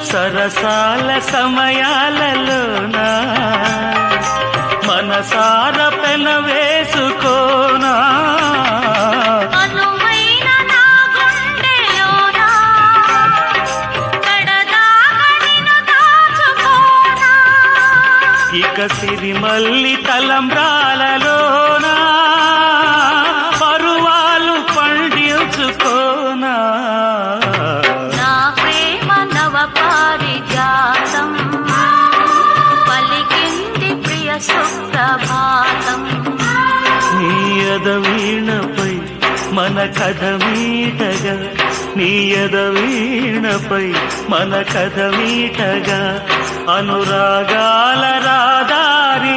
సరసాల సమయాలలోనా మనసార పెన వేసుకోనా ఇక సిరిమల్లి తలంబ్రాలలోనా పరువాలు పండించుకోనా నా ప్రేమ నవ పారిజాతం పలికింది ప్రియ సుప్రభాతం నీ ఎదవీణపై మన కథ మీటగా నీ ఎదవీణపై మన కథ మీటగా అనురాగాల రాదారి